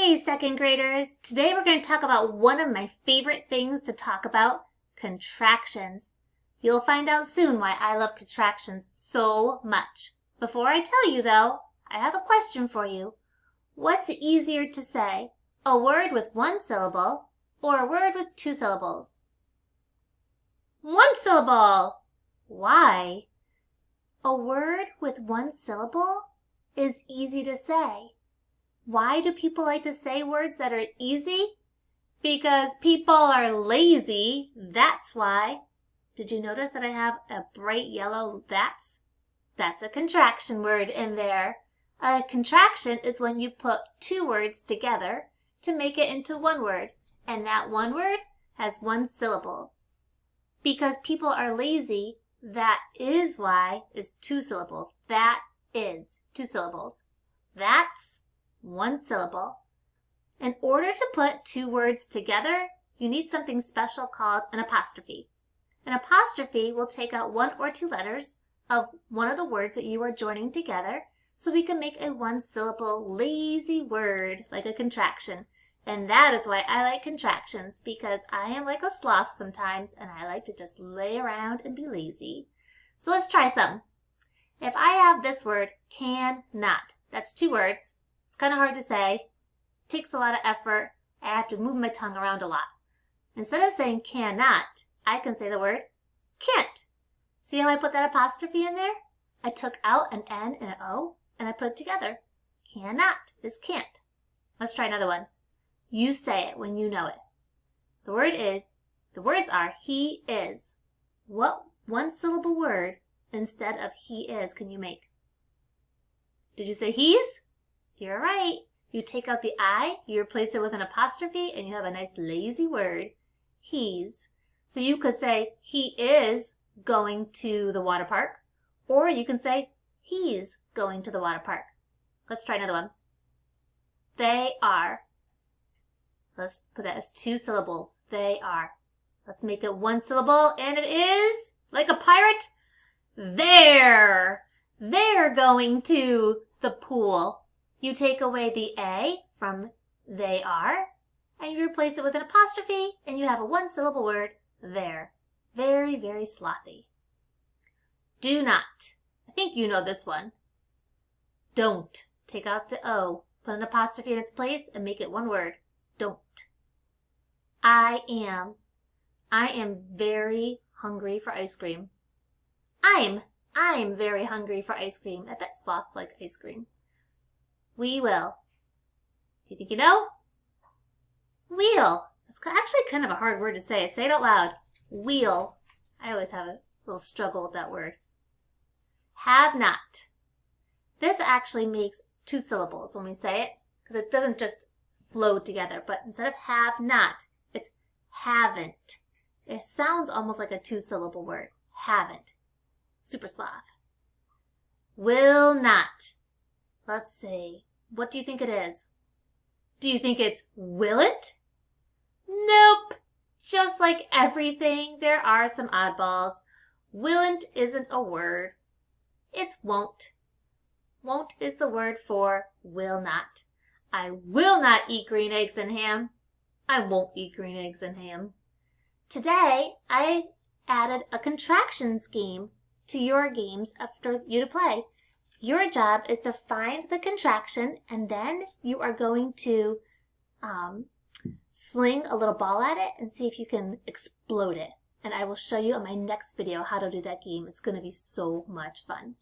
Hey, second graders! Today we're going to talk about one of my favorite things to talk about, contractions. You'll find out soon why I love contractions so much. Before I tell you though, I have a question for you. What's easier to say, a word with one syllable or a word with two syllables? One syllable! Why? A word with one syllable is easy to say. Why do people like to say words that are easy? Because people are lazy, that's why. Did you notice that I have a bright yellow that's? That's a contraction word in there. A contraction is when you put two words together to make it into one word, and that one word has one syllable. Because people are lazy, that is why is two syllables. That is two syllables. That's one syllable. In order to put two words together, you need something special called an apostrophe. An apostrophe will take out one or two letters of one of the words that you are joining together so we can make a one-syllable lazy word like a contraction. And that is why I like contractions, because I am like a sloth sometimes and I like to just lay around and be lazy. So let's try some. If I have this word, cannot, that's two words. It's kind of hard to say, takes a lot of effort, I have to move my tongue around a lot. Instead of saying cannot, I can say the word can't. See how I put that apostrophe in there? I took out an N and an O and I put it together. Cannot is can't. Let's try another one. You say it when you know it. The words are he is. What one syllable word instead of he is can you make? Did you say he's? You're right. You take out the I, you replace it with an apostrophe, and you have a nice lazy word, he's. So you could say he is going to the water park, or you can say he's going to the water park. Let's try another one. They are. Let's put that as two syllables. They are. Let's make it one syllable, and it is, like a pirate, they're. They're going to the pool. You take away the A from they are, and you replace it with an apostrophe, and you have a one-syllable word, there. Very, very slothy. Do not. I think you know this one. Don't. Take out the O, put an apostrophe in its place, and make it one word, don't. I am. I am very hungry for ice cream. I'm very hungry for ice cream. I bet sloths like ice cream. We will. Do you think you know? Wheel. It's actually kind of a hard word to say. Say it out loud. Wheel. I always have a little struggle with that word. Have not. This actually makes two syllables when we say it, because it doesn't just flow together. But instead of have not, it's haven't. It sounds almost like a two-syllable word. Haven't. Super sloth. Will not. Let's see. What do you think it is? Do you think it's will it? Nope. Just like everything, there are some oddballs. Willn't isn't a word. It's won't. Won't is the word for will not. I will not eat green eggs and ham. I won't eat green eggs and ham. Today, I added a contractions game to your games for you to play. Your job is to find the contraction, and then you are going to sling a little ball at it and see if you can explode it. And I will show you in my next video how to do that game. It's going to be so much fun.